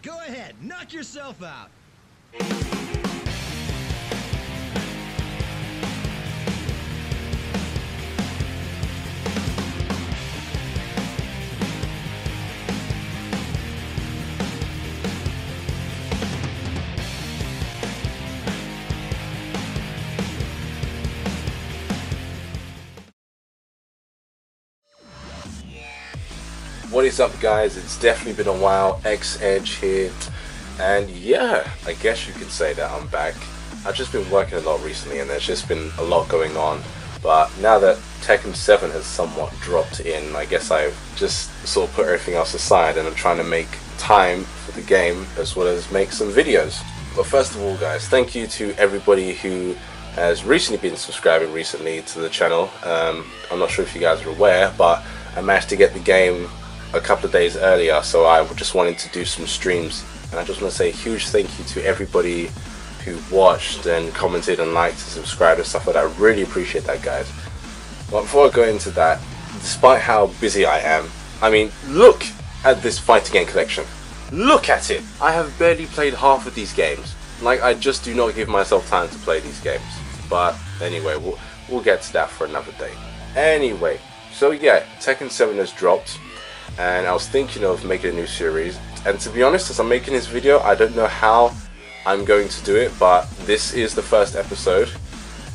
Go ahead, knock yourself out. What is up, guys? It's definitely been a while. X-Edge here, and yeah, I guess you could say that I'm back. I've just been working a lot recently and there's just been a lot going on, but now that Tekken 7 has somewhat dropped in, I guess I've just sort of put everything else aside and I'm trying to make time for the game as well as make some videos. But first of all, guys, thank you to everybody who has recently been subscribing recently to the channel. I'm not sure if you guys are aware, but I managed to get the game a couple of days earlier, so I just wanted to do some streams, and I just want to say a huge thank you to everybody who watched and commented and liked and subscribed and stuff like that. I really appreciate that, guys. But before I go into that, despite how busy I am, I mean, look at this fighting game collection. Look at it! I have barely played half of these games. Like, I just do not give myself time to play these games. But anyway, we'll get to that for another day. Anyway, so yeah, Tekken 7 has dropped, and I was thinking of making a new series, and to be honest, as I'm making this video, I don't know how I'm going to do it, but this is the first episode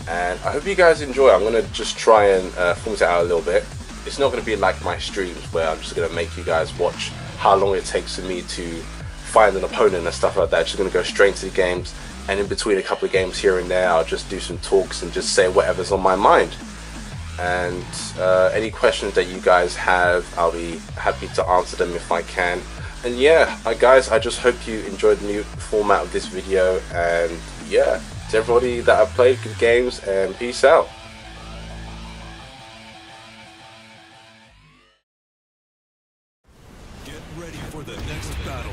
and I hope you guys enjoy. I'm going to just try and format it out a little bit. It's not going to be like my streams where I'm just going to make you guys watch how long it takes for me to find an opponent and stuff like that. I'm just going to go straight into the games, and in between a couple of games here and there, I'll just do some talks and just say whatever's on my mind. And any questions that you guys have, I'll be happy to answer them if I can. And yeah, guys, I just hope you enjoyed the new format of this video, and yeah, to everybody that have played, good games and peace out. Get ready for the next battle.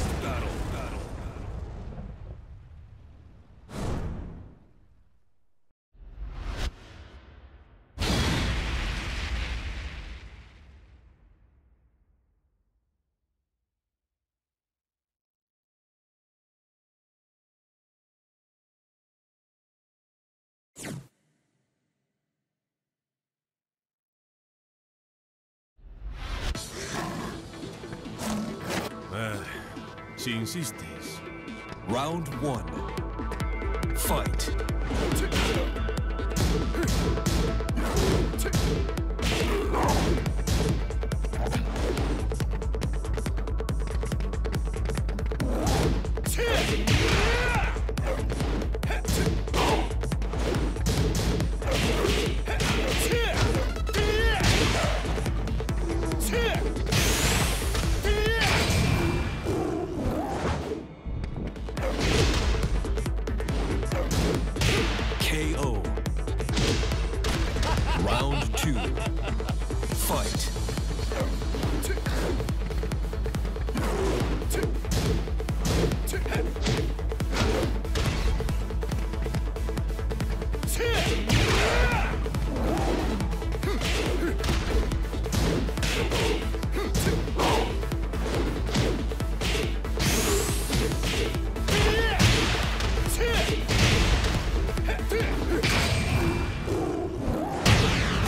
Si insistes. Round 1. Fight. KO. Round 2. Fight.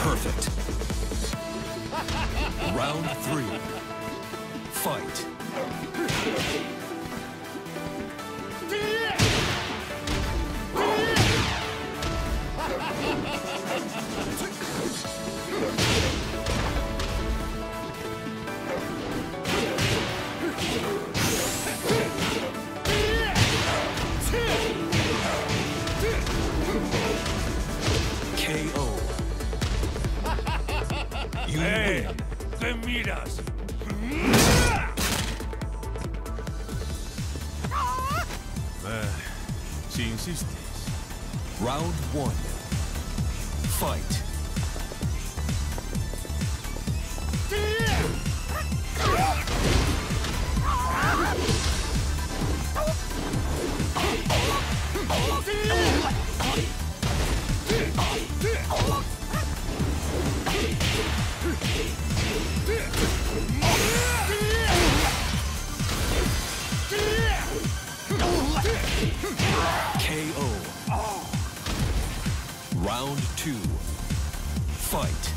Perfect. Round 3. Fight. KO. You win. ¡Te miras! Si insistes. Round 1. Fight. Yeah! Round 2. Fight.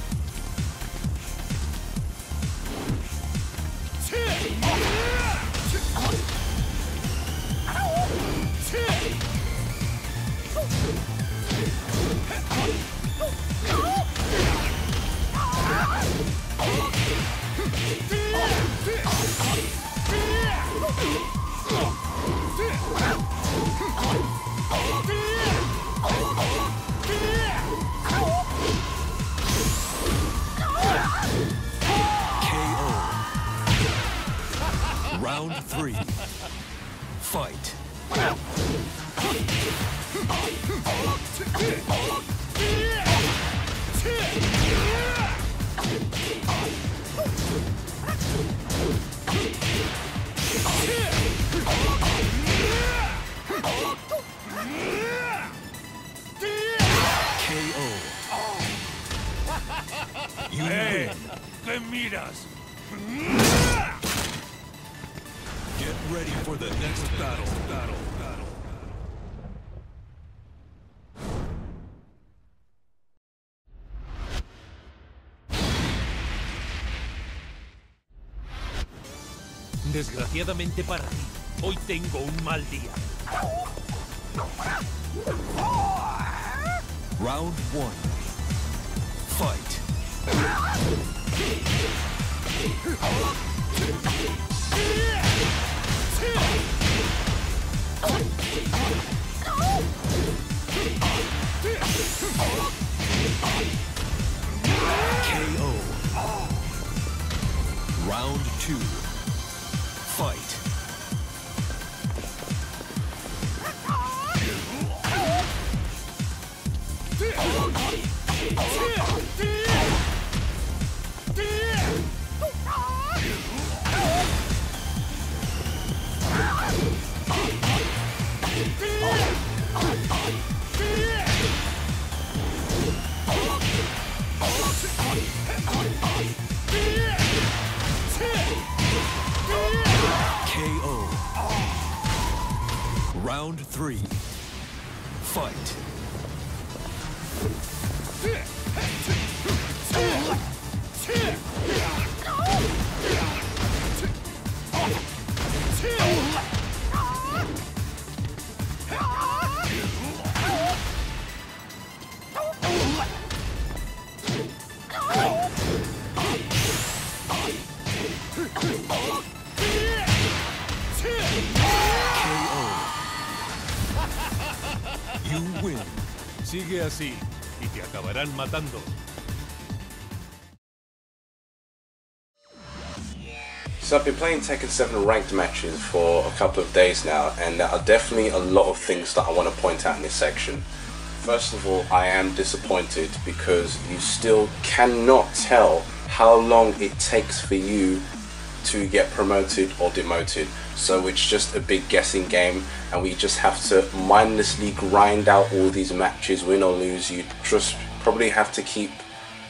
Round 3. Fight. KO. You win. ¿Qué miras? Get ready for the next battle. Desgraciadamente para ti, hoy tengo un mal día. Round 1. Fight. KO. Round 2. Fight. KO. Round 3. Fight. You win. Sigue así y te acabarán matando. So I've been playing Tekken 7 ranked matches for a couple of days now, and there are definitely a lot of things that I want to point out in this section. First of all, I am disappointed because you still cannot tell how long it takes for you to get promoted or demoted. So it's just a big guessing game, and we just have to mindlessly grind out all these matches, win or lose. You just probably have to keep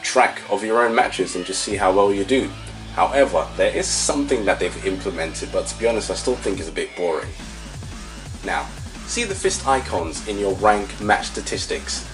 track of your own matches and just see how well you do. However, there is something that they've implemented, but to be honest, I still think it's a bit boring. Now, see the fist icons in your rank match statistics.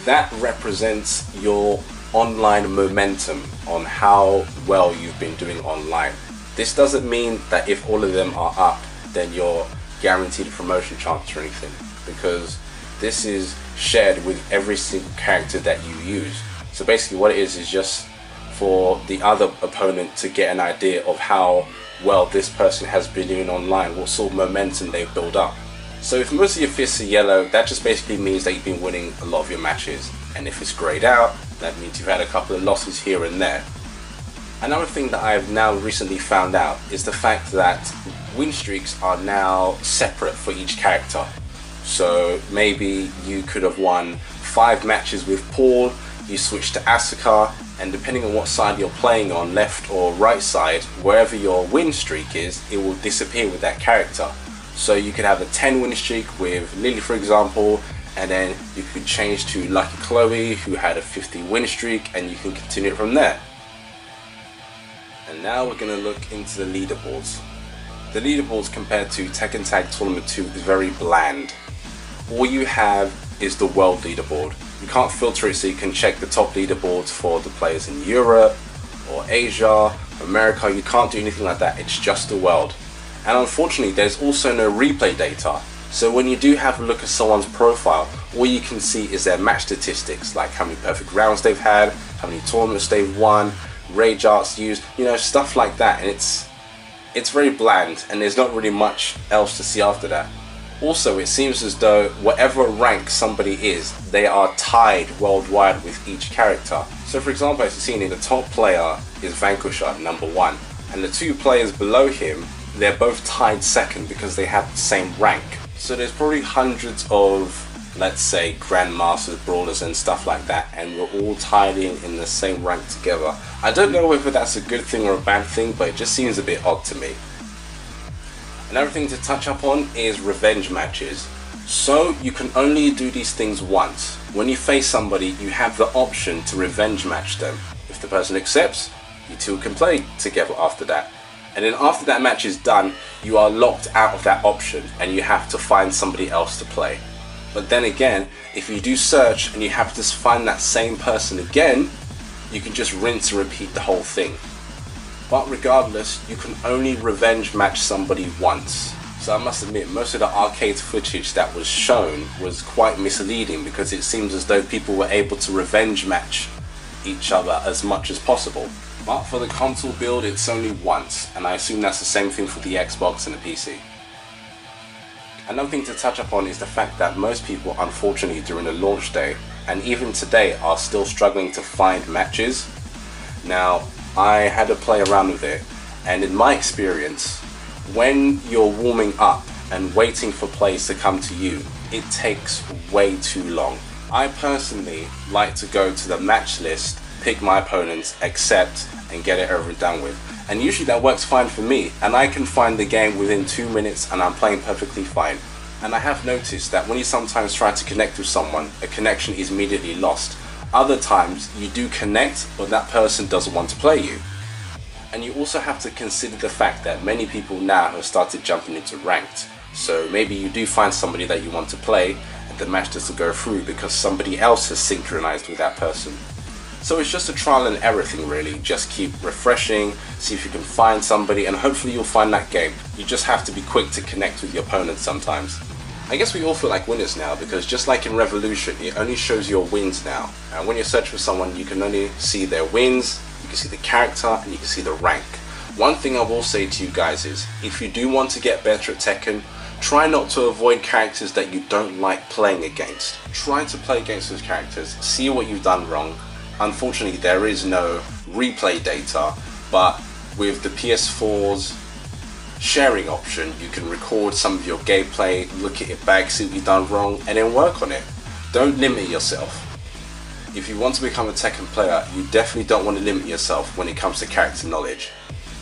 That represents your online momentum on how well you've been doing online. This doesn't mean that if all of them are up, then you're guaranteed a promotion chance or anything, because this is shared with every single character that you use. So basically what it is just for the other opponent to get an idea of how well this person has been doing online, what sort of momentum they've built up. So if most of your fists are yellow, that just basically means that you've been winning a lot of your matches. And if it's greyed out, that means you've had a couple of losses here and there. Another thing that I've now recently found out is the fact that win streaks are now separate for each character. So maybe you could have won 5 matches with Paul, you switch to Asuka, and depending on what side you're playing on, left or right side, wherever your win streak is, it will disappear with that character. So you could have a 10 win streak with Lily, for example, and then you could change to Lucky Chloe, who had a 50 win streak, and you can continue it from there. And now we're going to look into the leaderboards. The leaderboards compared to Tekken Tag Tournament 2 is very bland. All you have is the world leaderboard. You can't filter it so you can check the top leaderboards for the players in Europe or Asia, America. You can't do anything like that. It's just the world. And unfortunately, there's also no replay data. So when you do have a look at someone's profile, all you can see is their match statistics, like how many perfect rounds they've had, how many tournaments they've won, rage arts used, you know, stuff like that. And it's very bland, and there's not really much else to see after that. Also, it seems as though whatever rank somebody is, they are tied worldwide with each character. So for example, as you've seen, the top player is Vanquisher, number 1, and the 2 players below him, they're both tied second because they have the same rank. So there's probably hundreds of, let's say, grandmasters, brawlers and stuff like that, and we're all tied in the same rank together. I don't know whether that's a good thing or a bad thing, but it just seems a bit odd to me. Another thing to touch up on is revenge matches. So you can only do these things once. When you face somebody, you have the option to revenge match them. If the person accepts, you two can play together after that. And then after that match is done, you are locked out of that option and you have to find somebody else to play. But then again, if you do search and you have to find that same person again, you can just rinse and repeat the whole thing. But regardless, you can only revenge match somebody once. So I must admit, most of the arcade footage that was shown was quite misleading, because it seems as though people were able to revenge match each other as much as possible. But for the console build, it's only once, and I assume that's the same thing for the Xbox and the PC. Another thing to touch upon is the fact that most people, unfortunately, during the launch day, and even today, are still struggling to find matches. Now, I had to play around with it, and in my experience, when you're warming up and waiting for players to come to you, it takes way too long. I personally like to go to the match list, pick my opponents, accept, and get it over and done with. And usually that works fine for me, and I can find the game within 2 minutes and I'm playing perfectly fine. And I have noticed that when you sometimes try to connect with someone, a connection is immediately lost. Other times you do connect, but that person doesn't want to play you. And you also have to consider the fact that many people now have started jumping into ranked. So maybe you do find somebody that you want to play, and the match doesn't go through because somebody else has synchronized with that person. So it's just a trial and error thing really. Just keep refreshing, see if you can find somebody, and hopefully you'll find that game. You just have to be quick to connect with your opponent sometimes. I guess we all feel like winners now, because just like in Revolution, it only shows your wins now. And when you search for someone, you can only see their wins, you can see the character, and you can see the rank. One thing I will say to you guys is, if you do want to get better at Tekken, try not to avoid characters that you don't like playing against. Try to play against those characters, see what you've done wrong. Unfortunately, there is no replay data, but with the PS4's sharing option, you can record some of your gameplay, look at it back, see what you've done wrong, and then work on it. Don't limit yourself. If you want to become a Tekken player, you definitely don't want to limit yourself when it comes to character knowledge.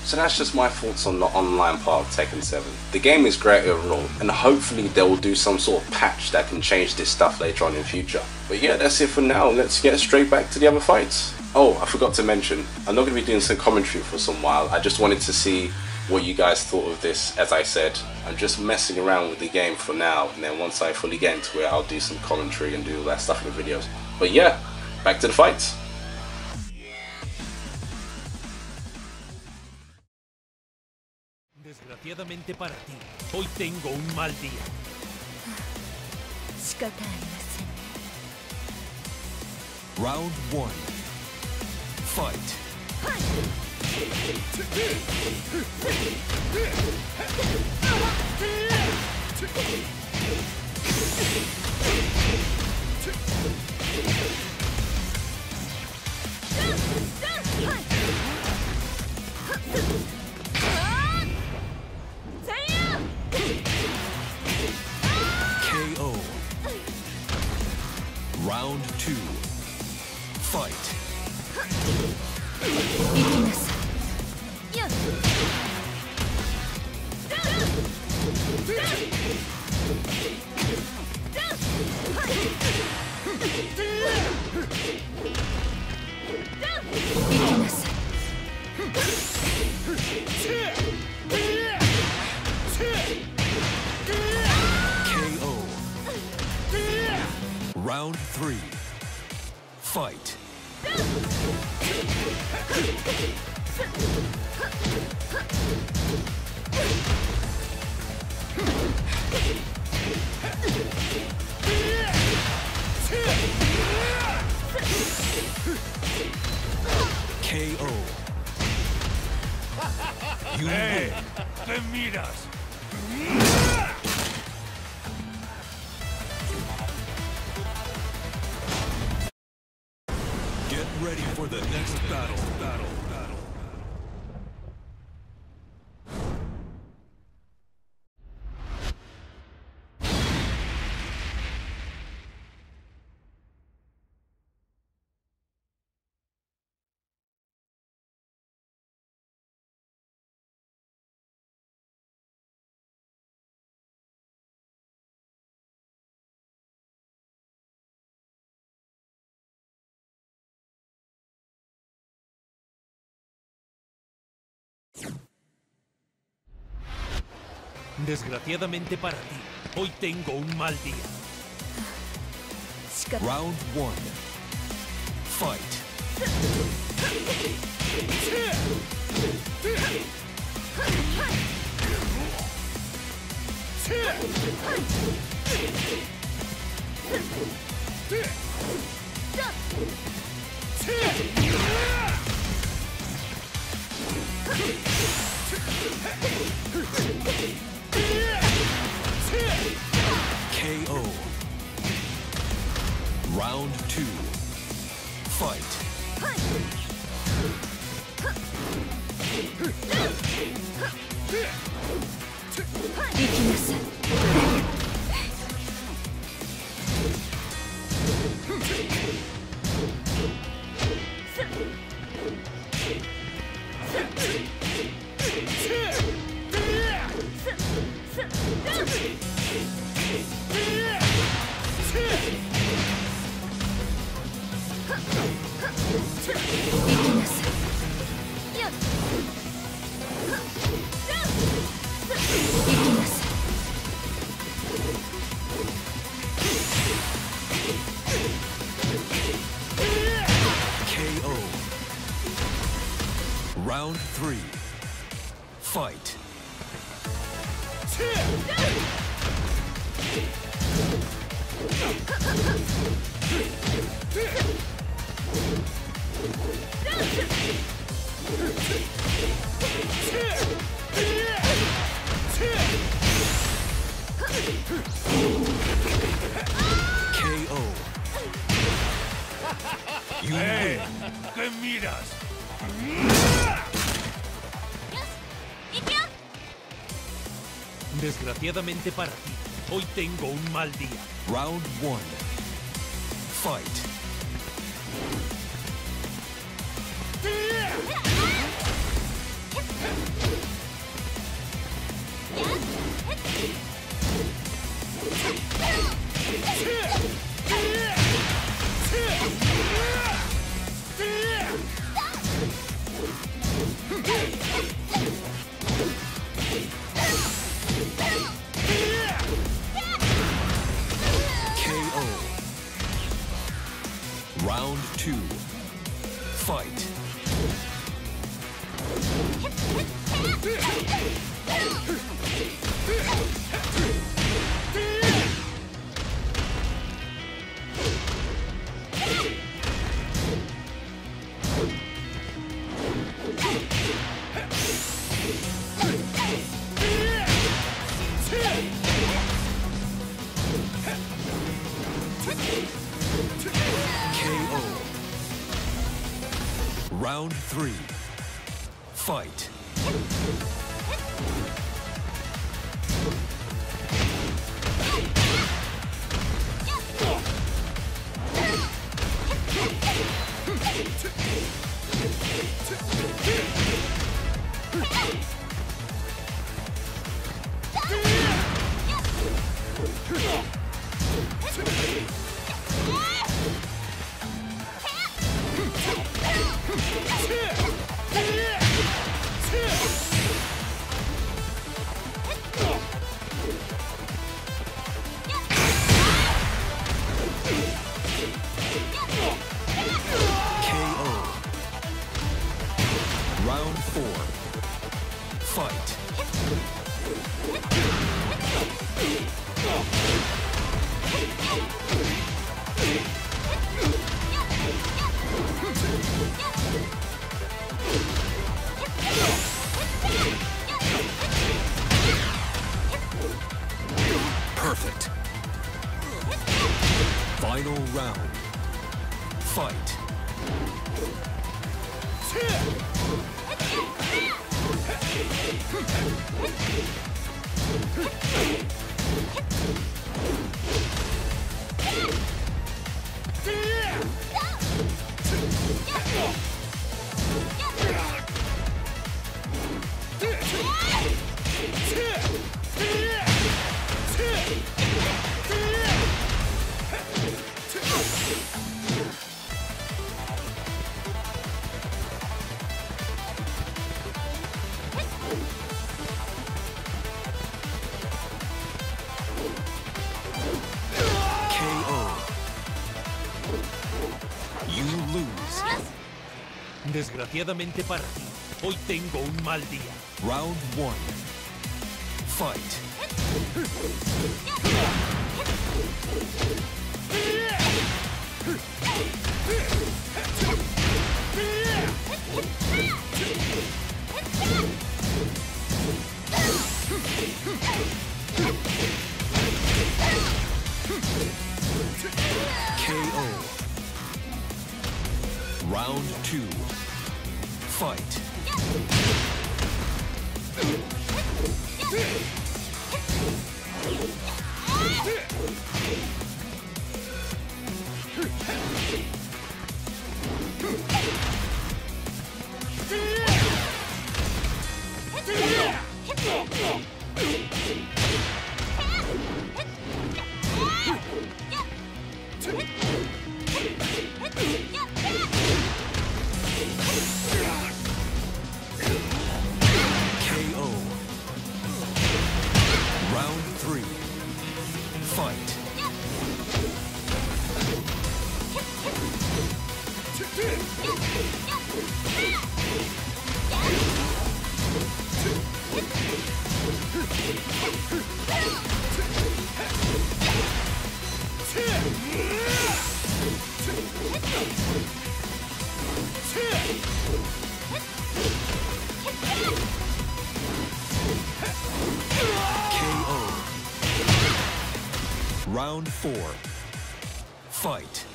So that's just my thoughts on the online part of Tekken 7. The game is great overall, and hopefully they will do some sort of patch that can change this stuff later on in future. But yeah, that's it for now. Let's get straight back to the other fights. Oh, I forgot to mention, I'm not going to be doing some commentary for some while. I just wanted to see what you guys thought of this. As I said, I'm just messing around with the game for now, and then once I fully get into it, I'll do some commentary and do all that stuff in the videos. But yeah, back to the fights. Desgraciadamente para ti, hoy tengo un mal día. Round 1. Fight. KO. Round 2. Fight. KO. Round 3. Fight. KO. You win. ¡Te miras! Get ready for the next battle. Desgraciadamente para ti, hoy tengo un mal día. Round 1. Fight. KO. Round 2. Fight. KO. Round 3. Fight. KO. You win. ¿Qué miras? Desgraciadamente para ti, hoy tengo un mal día. Round 1. Fight. KO. Round 2. Fight. KO. Round 3. Fight. Perfect. Final round. Fight. Desgraciadamente para ti, hoy tengo un mal día. Round 1. Fight. KO. Round 2. Fight. KO. Round 3. Fight. KO. Round 4. Fight.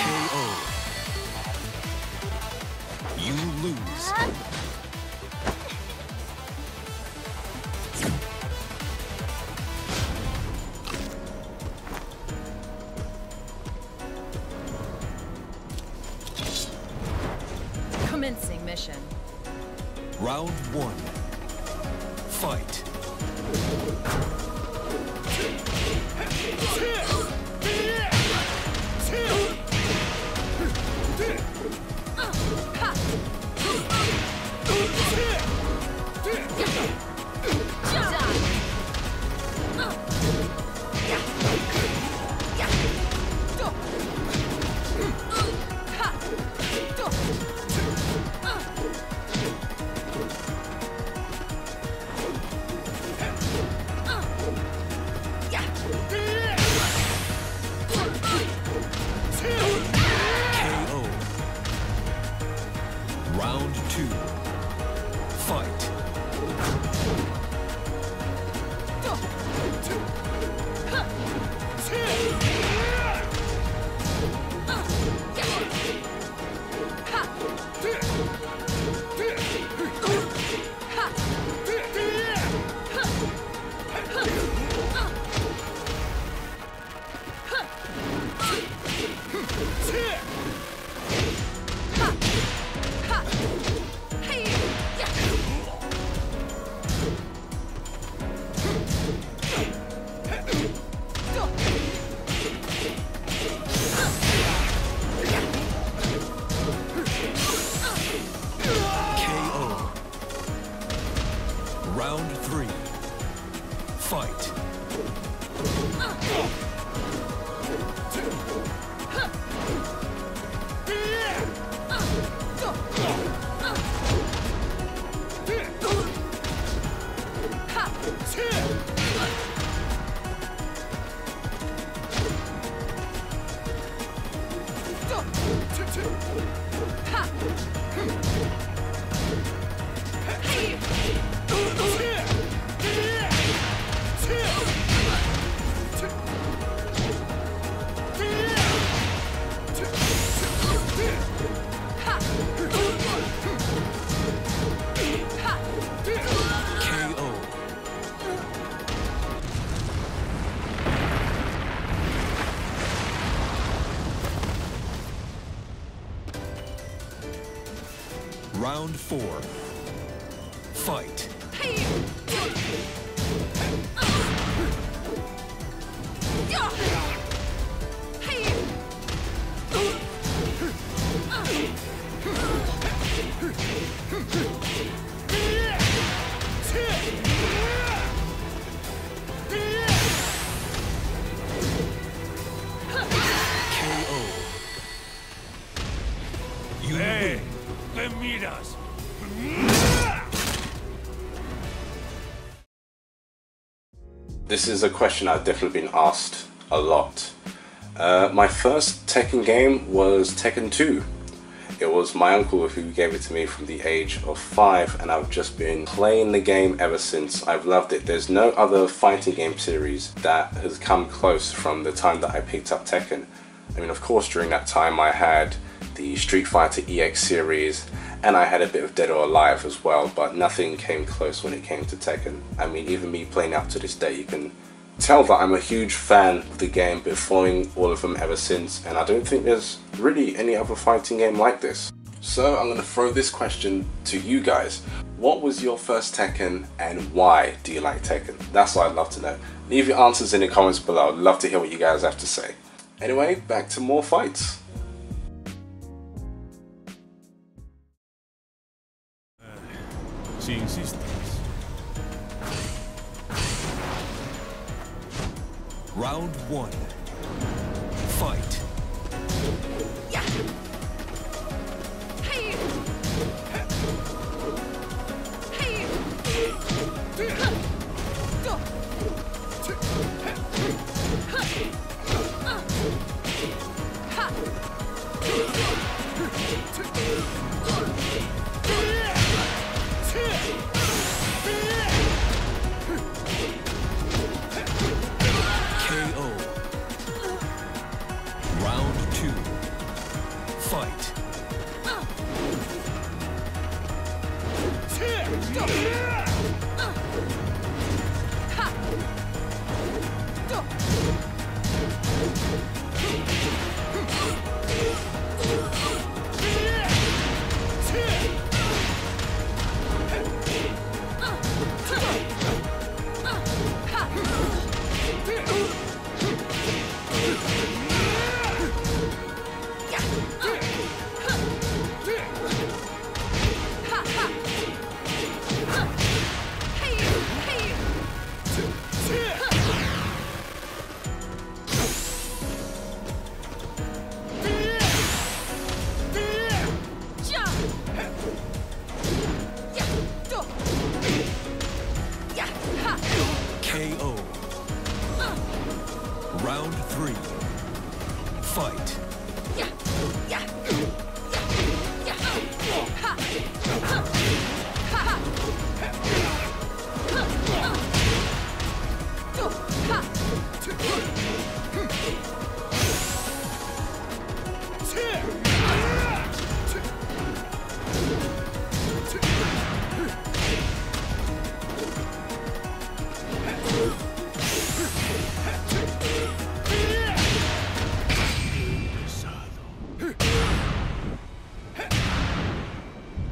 KO. You lose. Commencing mission. Round 1. Fight. Round 4. Fight. ¿Qué miras? This is a question I've definitely been asked a lot. My first Tekken game was Tekken 2. It was my uncle who gave it to me from the age of 5, and I've just been playing the game ever since. I've loved it. There's no other fighting game series that has come close from the time that I picked up Tekken. I mean, of course, during that time I had the Street Fighter EX series, and I had a bit of Dead or Alive as well, but nothing came close when it came to Tekken. I mean, even me playing up to this day, you can tell that I'm a huge fan of the game, been following all of them ever since, and I don't think there's really any other fighting game like this. So I'm going to throw this question to you guys. What was your first Tekken, and why do you like Tekken? That's what I'd love to know. Leave your answers in the comments below. I'd love to hear what you guys have to say. Anyway, back to more fights. Si insistes. Round 1. Fight. Round 3. Fight.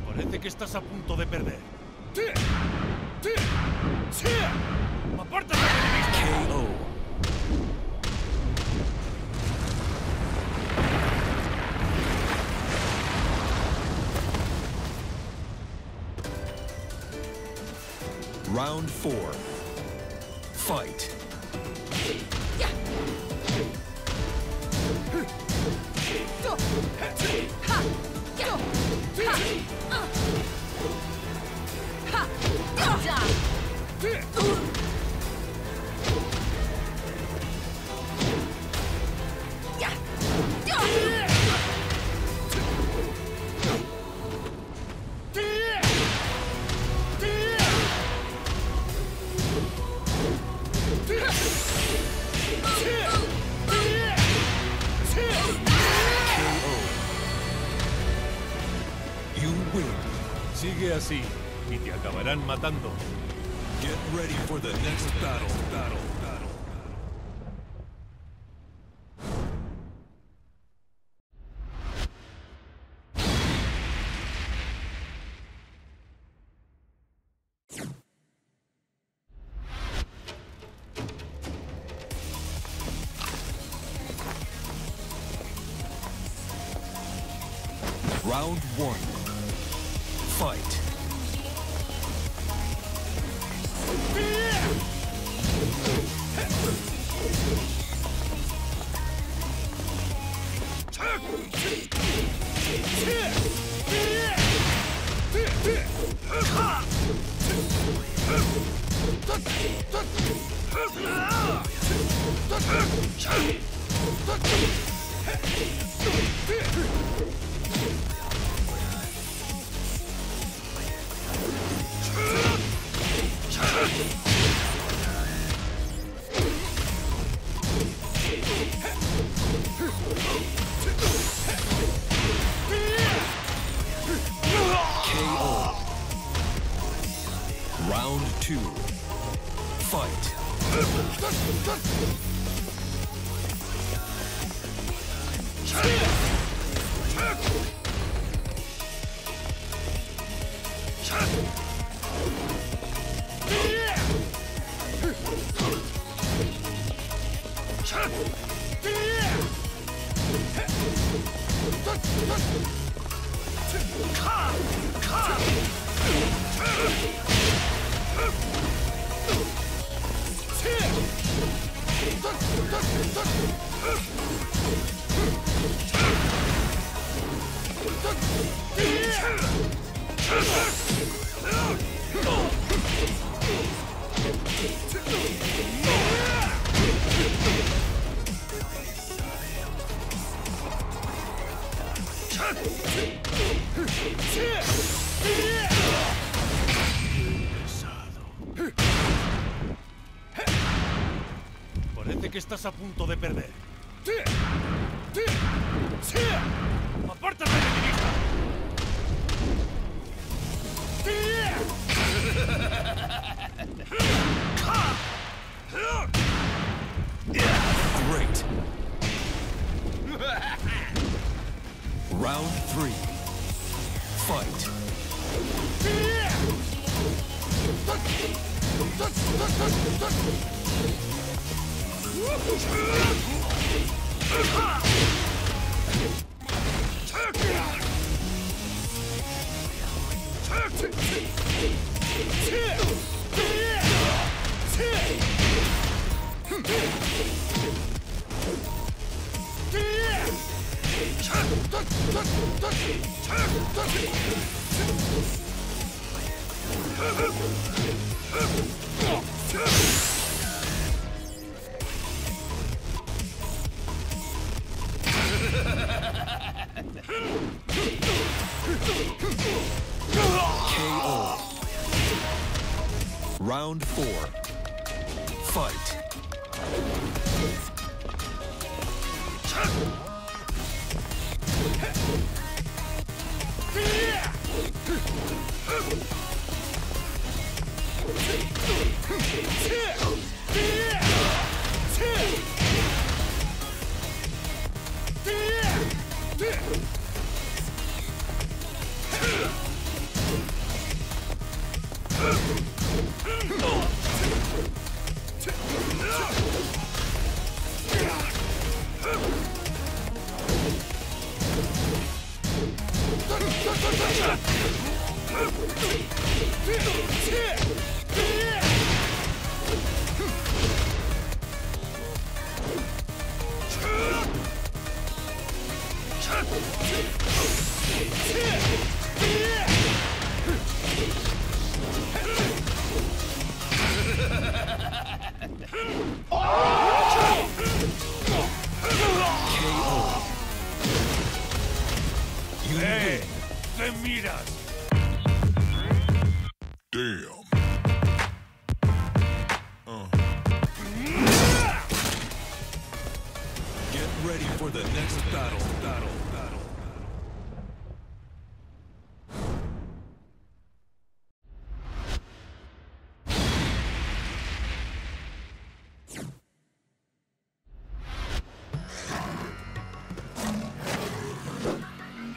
Parece que estás a punto de perder. ¡Apártate de mi vista! KO. Round 4. Fight. You win. Sigue así y te acabarán matando. Get ready for the next battle. Round 1. Fight. Round 2. Fight. Parece que estás a punto de perder. ¡Apártate de mi vista! Great. Round 3. Fight. KO. Round 4. Fight. ¡Te miras! Damn. Get ready for the next battle.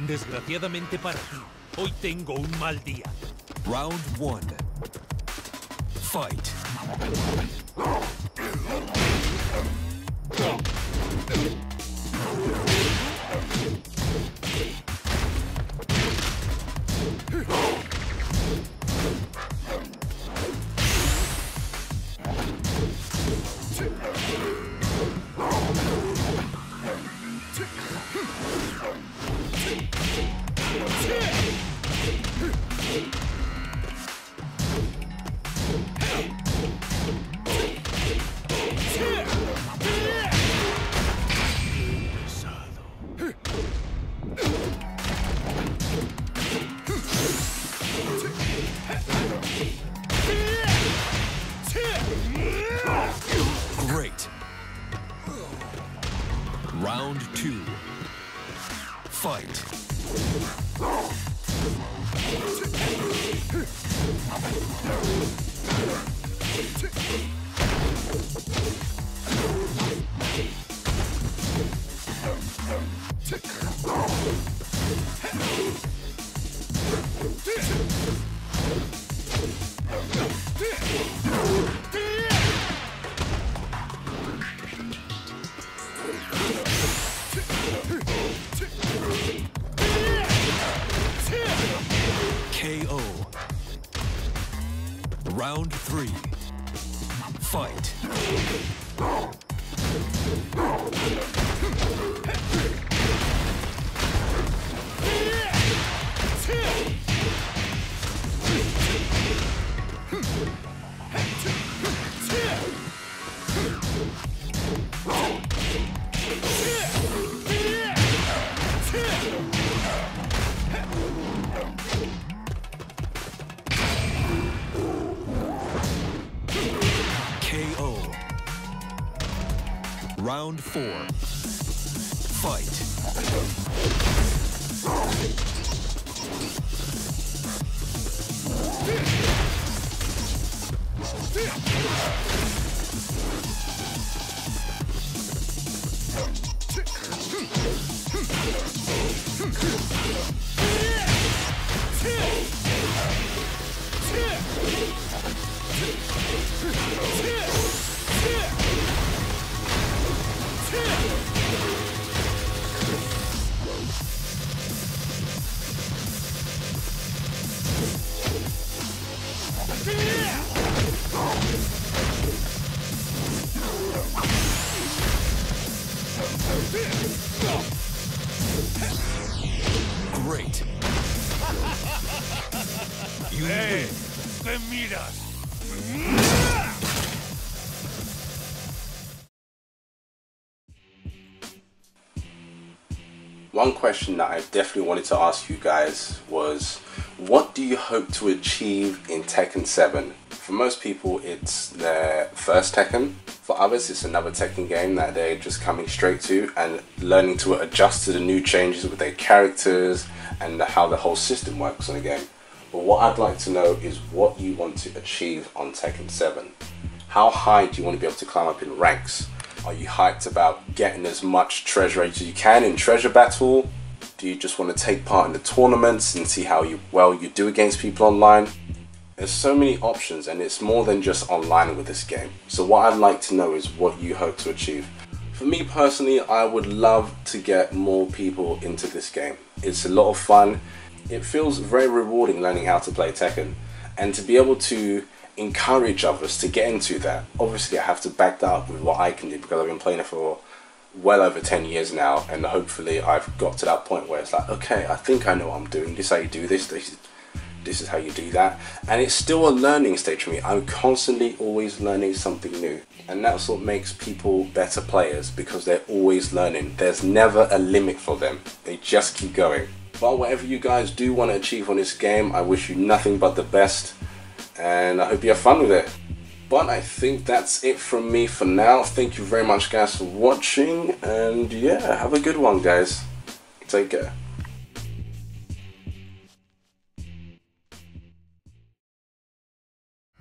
Desgraciadamente para ti, hoy tengo un mal día. Round 1. Fight. Great. Round 2. Fight. KO. Round 3. Fight. KO. Round 4. Fight. Great. You win. ¿Qué miras? One question that I definitely wanted to ask you guys was, what do you hope to achieve in Tekken 7? For most people, it's their first Tekken. For others, it's another Tekken game that they're just coming straight to and learning to adjust to the new changes with their characters and how the whole system works on the game. But what I'd like to know is what you want to achieve on Tekken 7. How high do you want to be able to climb up in ranks? Are you hyped about getting as much treasure as you can in Treasure Battle? Do you just want to take part in the tournaments and see how well you do against people online? There's so many options, and it's more than just online with this game. So what I'd like to know is what you hope to achieve. For me personally, I would love to get more people into this game. It's a lot of fun. It feels very rewarding learning how to play Tekken, and to be able to encourage others to get into that. Obviously I have to back that up with what I can do, because I've been playing it for well over 10 years now, and hopefully I've got to that point where it's like, okay, I think I know what I'm doing. This is how you do this, this is how you do that. And it's still a learning stage for me. I'm constantly always learning something new, and that's what makes people better players, because they're always learning. There's never a limit for them. They just keep going. But whatever you guys do want to achieve on this game, I wish you nothing but the best, and I hope you have fun with it. But I think that's it from me for now. Thank you very much guys for watching, and yeah, have a good one guys. Take care.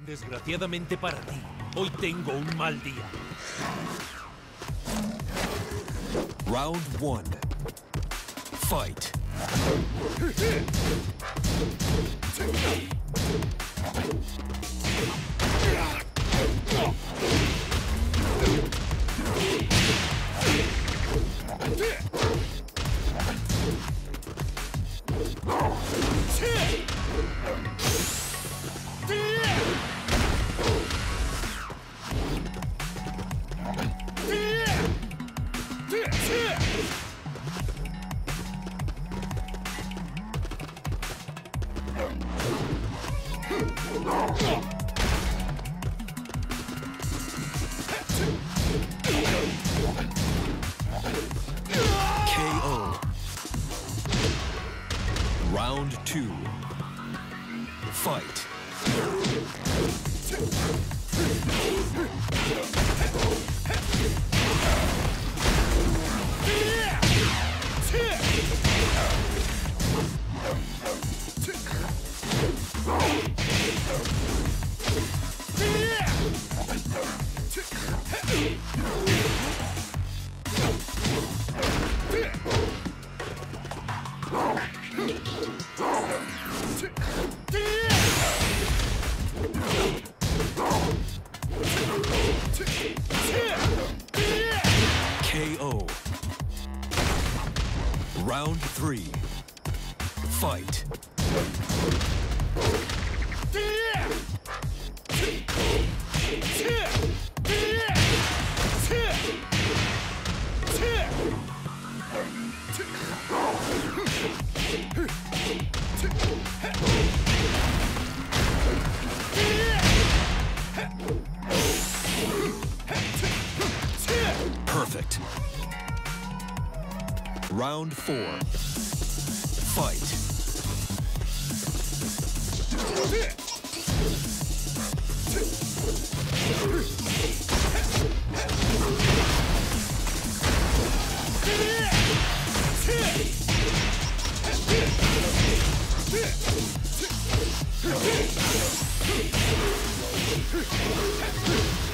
Desgraciadamente para ti, hoy tengo un mal día. Round 1. Fight. KO. Round 2. Fight. KO. Round 3. Fight. Perfect. Round 4. Fight.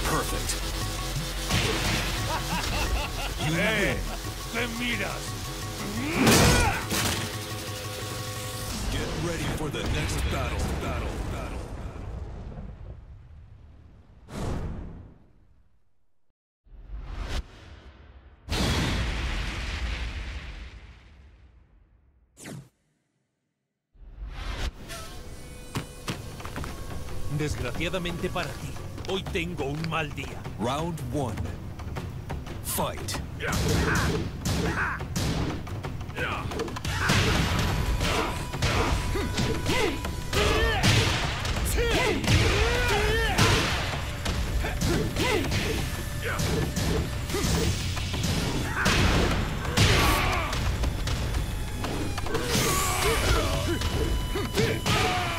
Perfect. You win. ¡Te miras! Get ready for the next battle. Desgraciadamente para ti, hoy tengo un mal día. Round 1. Fight.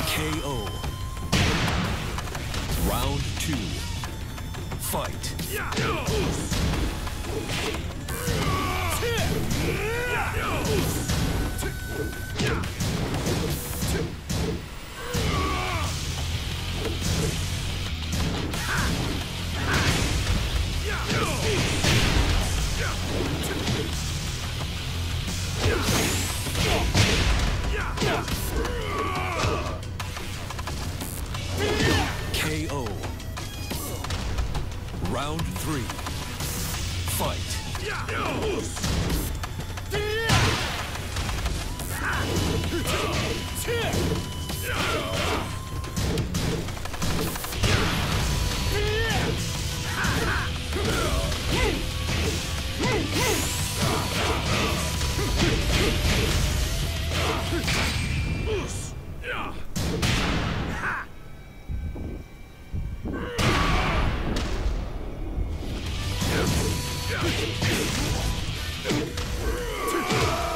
KO. Round 2. Fight. KO. Round 3. Fight.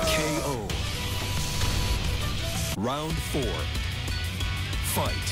KO. Round 4. Fight.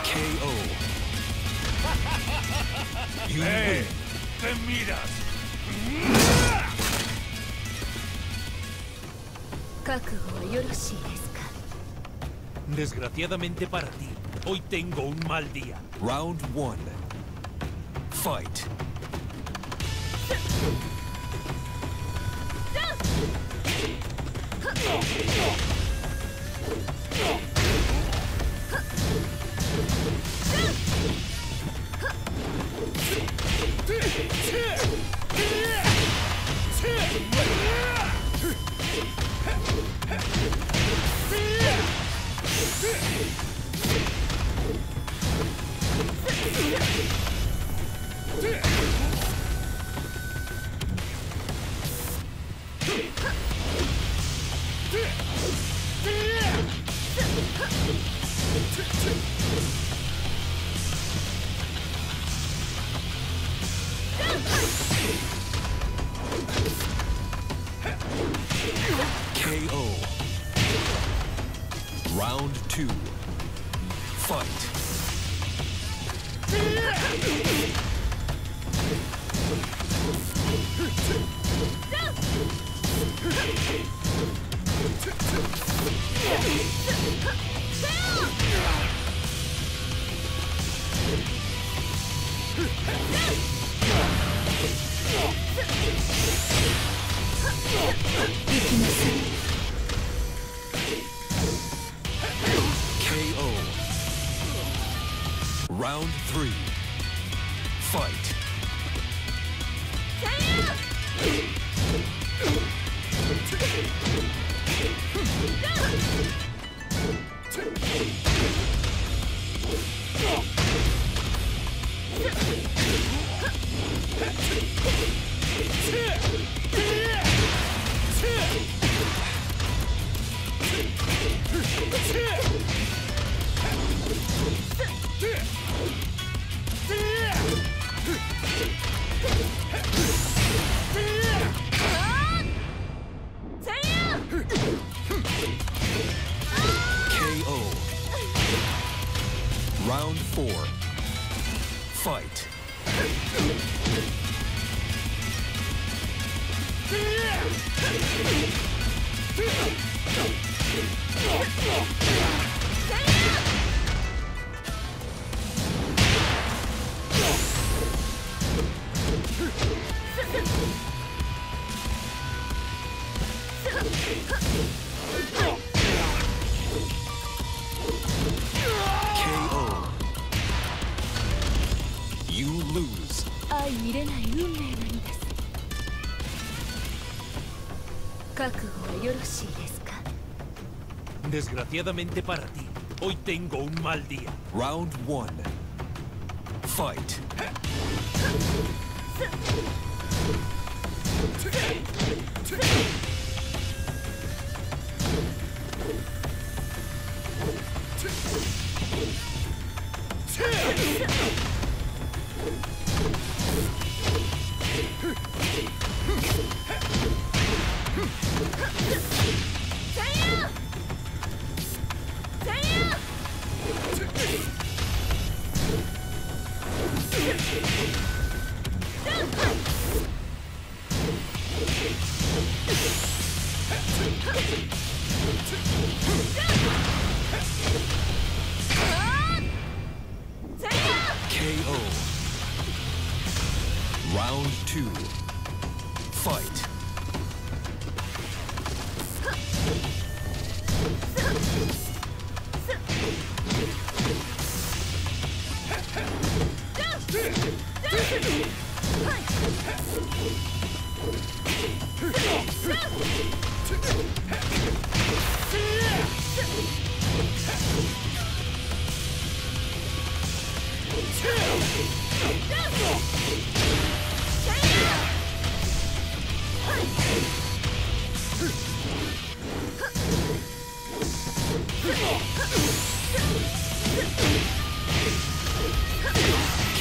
KO. You win. ¡Te miras! 覚悟はよろしいですか？ Desgraciadamente para ti, hoy tengo un mal día. Round 1. Fight. KO. Round 2. Fight. KO. Round 3. Fight. KO. Round 4. Fight. KO. You lose. 相入れない運命の荷です。覚悟はよろしいですか？ Desgraciadamente para ti, hoy tengo un mal día. Round 1. Fight. KO. Round 2. Fight.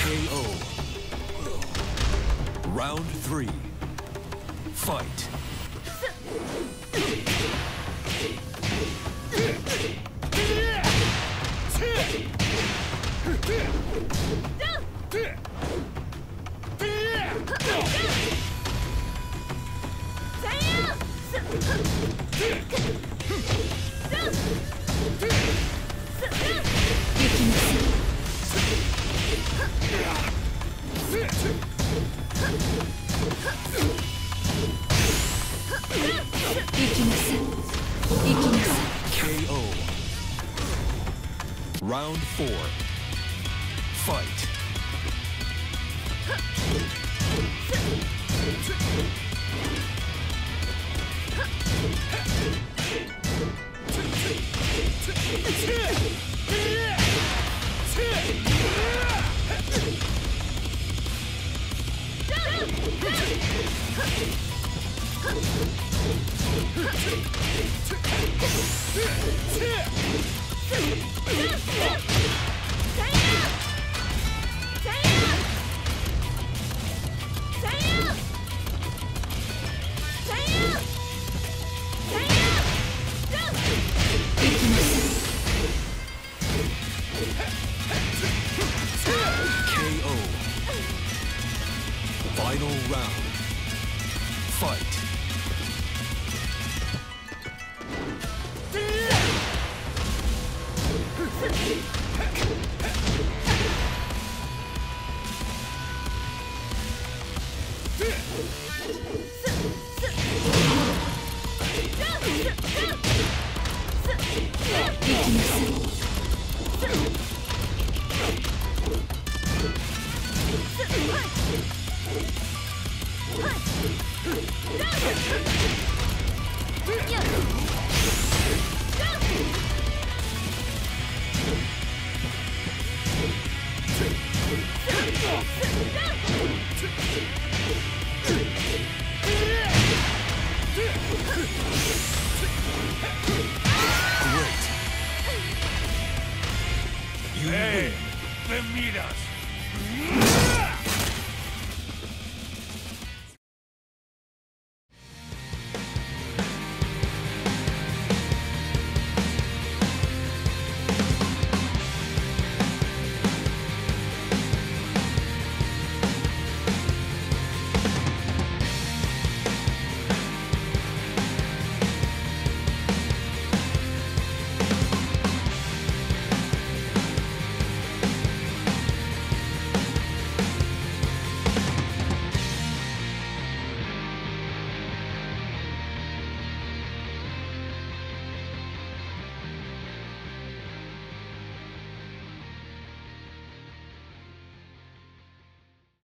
KO. Round 3. Fight. KO. Round 4. Fight. KO. Final round. Fight. You win. ¡Me miras!